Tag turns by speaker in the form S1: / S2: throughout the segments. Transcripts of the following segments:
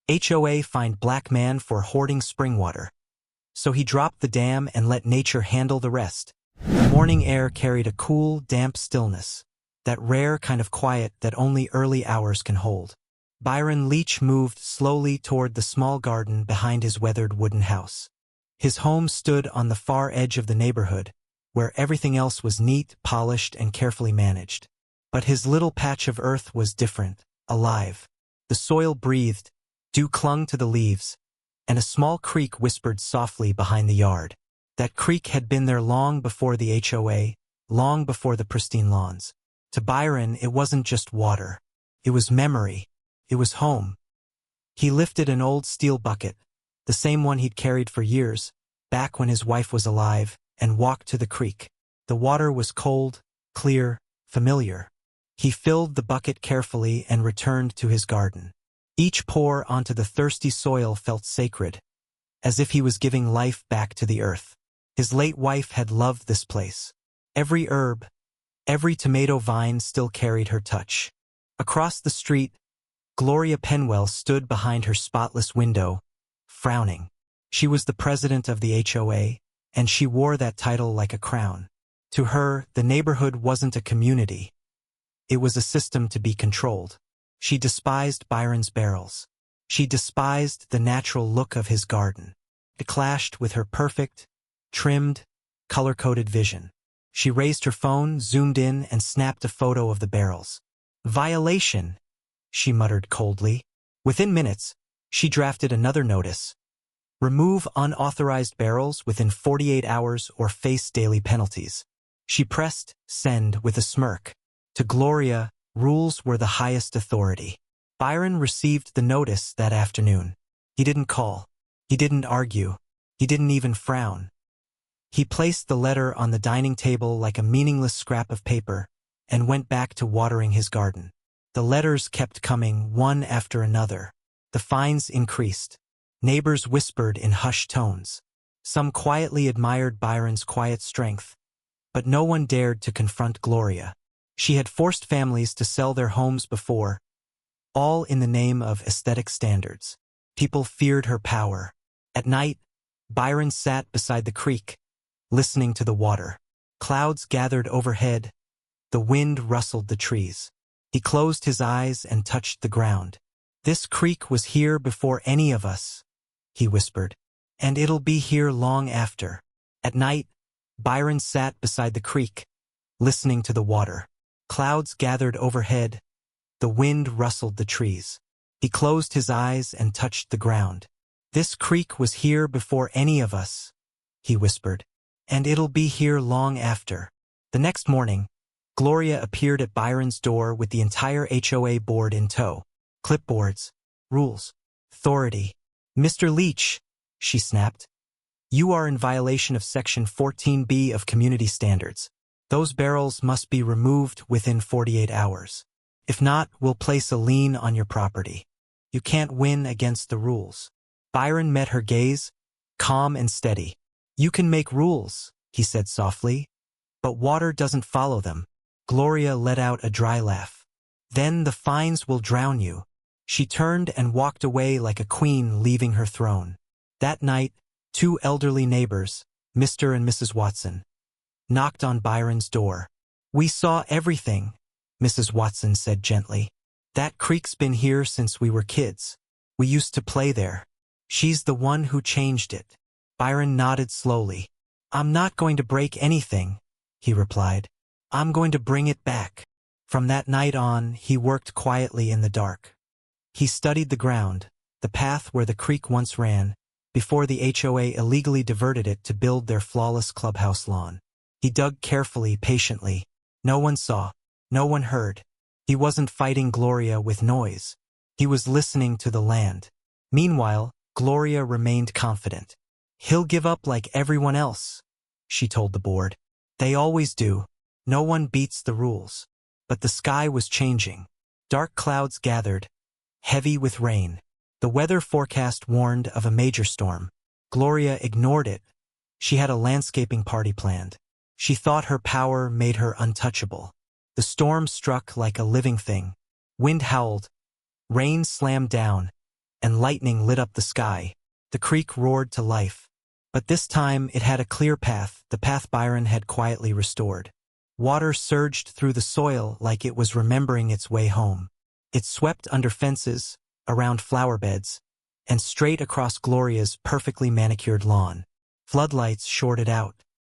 S1: HOA fined black man for hoarding Springwater. So he dropped the dam and let nature handle the rest. The morning air carried a cool, damp stillness, that rare kind of quiet that only early hours can hold. Byron Leech moved slowly toward the small garden behind his weathered wooden house. His home stood on the far edge of the neighborhood, where everything else was neat, polished, and carefully managed. But his little patch of earth was different, alive. The soil breathed, dew clung to the leaves, and a small creek whispered softly behind the yard. That creek had been there long before the HOA, long before the pristine lawns. To Byron, it wasn't just water. It was memory. It was home. He lifted an old steel bucket, the same one he'd carried for years, back when his wife was alive, and walked to the creek. The water was cold, clear, familiar. He filled the bucket carefully and returned to his garden. Each pour onto the thirsty soil felt sacred, as if he was giving life back to the earth. His late wife had loved this place. Every herb, every tomato vine still carried her touch. Across the street, Gloria Penwell stood behind her spotless window, frowning. She was the president of the HOA, and she wore that title like a crown. To her, the neighborhood wasn't a community. It was a system to be controlled. She despised Byron's barrels. She despised the natural look of his garden. It clashed with her perfect, trimmed, color-coded vision. She raised her phone, zoomed in, and snapped a photo of the barrels. "Violation," she muttered coldly. Within minutes, she drafted another notice. "Remove unauthorized barrels within 48 hours or face daily penalties." She pressed send with a smirk. To Gloria, rules were the highest authority. Byron received the notice that afternoon. He didn't call. He didn't argue. He didn't even frown. He placed the letter on the dining table like a meaningless scrap of paper and went back to watering his garden. The letters kept coming, one after another. The fines increased. Neighbors whispered in hushed tones. Some quietly admired Byron's quiet strength, but no one dared to confront Gloria. She had forced families to sell their homes before, all in the name of aesthetic standards. People feared her power. At night, Byron sat beside the creek, listening to the water. Clouds gathered overhead. The wind rustled the trees. He closed his eyes and touched the ground. "This creek was here before any of us," he whispered, "and it'll be here long after." At night, Byron sat beside the creek, listening to the water. Clouds gathered overhead. The wind rustled the trees. He closed his eyes and touched the ground. "This creek was here before any of us," he whispered, "and it'll be here long after." The next morning, Gloria appeared at Byron's door with the entire HOA board in tow. Clipboards, rules, authority. "Mr. Leech," she snapped, "you are in violation of Section 14B of Community Standards. Those barrels must be removed within 48 hours. If not, we'll place a lien on your property. You can't win against the rules." Byron met her gaze, calm and steady. "You can make rules," he said softly, "but water doesn't follow them." Gloria let out a dry laugh. "Then the fines will drown you." She turned and walked away like a queen leaving her throne. That night, two elderly neighbors, Mr. and Mrs. Watson, knocked on Byron's door. "We saw everything," Mrs. Watson said gently. "That creek's been here since we were kids. We used to play there. She's the one who changed it." Byron nodded slowly. "I'm not going to break anything," he replied. "I'm going to bring it back." From that night on, he worked quietly in the dark. He studied the ground, the path where the creek once ran, before the HOA illegally diverted it to build their flawless clubhouse lawn. He dug carefully, patiently. No one saw. No one heard. He wasn't fighting Gloria with noise. He was listening to the land. Meanwhile, Gloria remained confident. "He'll give up like everyone else," she told the board. "They always do. No one beats the rules." But the sky was changing. Dark clouds gathered, heavy with rain. The weather forecast warned of a major storm. Gloria ignored it. She had a landscaping party planned. She thought her power made her untouchable. The storm struck like a living thing. Wind howled. Rain slammed down. and lightning lit up the sky. The creek roared to life. But this time it had a clear path, the path Byron had quietly restored. Water surged through the soil like it was remembering its way home. It swept under fences, around flower beds, and straight across Gloria's perfectly manicured lawn. Floodlights shorted out.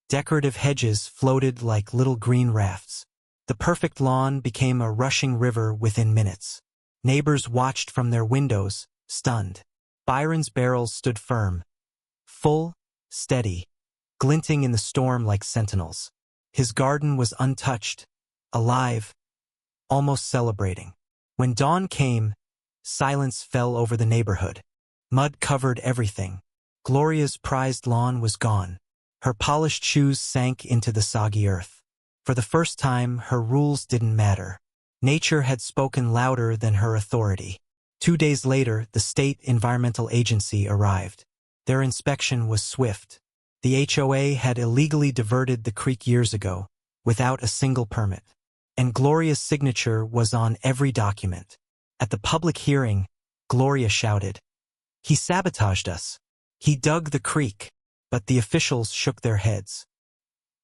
S1: Decorative hedges floated like little green rafts. The perfect lawn became a rushing river within minutes. Neighbors watched from their windows, stunned. Byron's barrels stood firm, full, steady, glinting in the storm like sentinels. His garden was untouched, alive, almost celebrating. When dawn came, silence fell over the neighborhood. Mud covered everything. Gloria's prized lawn was gone. Her polished shoes sank into the soggy earth. For the first time, her rules didn't matter. Nature had spoken louder than her authority. 2 days later, the State Environmental Agency arrived. Their inspection was swift. The HOA had illegally diverted the creek years ago, without a single permit. And Gloria's signature was on every document. At the public hearing, Gloria shouted, "He sabotaged us. He dug the creek." But the officials shook their heads.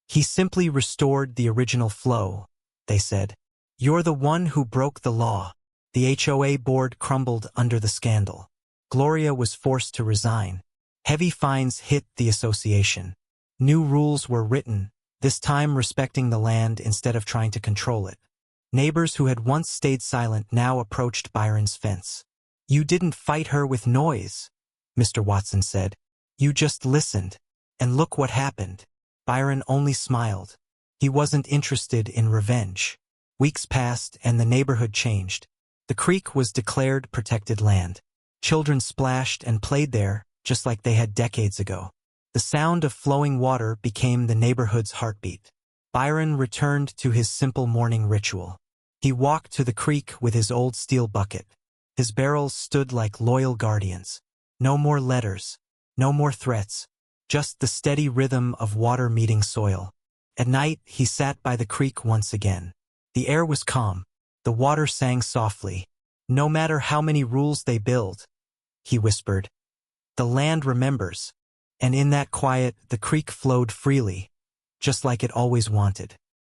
S1: "He simply restored the original flow," they said. "You're the one who broke the law." The HOA board crumbled under the scandal. Gloria was forced to resign. Heavy fines hit the association. New rules were written, this time respecting the land instead of trying to control it. Neighbors who had once stayed silent now approached Byron's fence. "You didn't fight her with noise," Mr. Watson said. "You just listened. And look what happened." Byron only smiled. He wasn't interested in revenge. Weeks passed and the neighborhood changed. The creek was declared protected land. Children splashed and played there, just like they had decades ago. The sound of flowing water became the neighborhood's heartbeat. Byron returned to his simple morning ritual. He walked to the creek with his old steel bucket. His barrels stood like loyal guardians. No more letters. No more threats. Just the steady rhythm of water meeting soil. At night, he sat by the creek once again. The air was calm. The water sang softly. "No matter how many rules they build," he whispered, "the land remembers." And in that quiet, the creek flowed freely, just like it always wanted.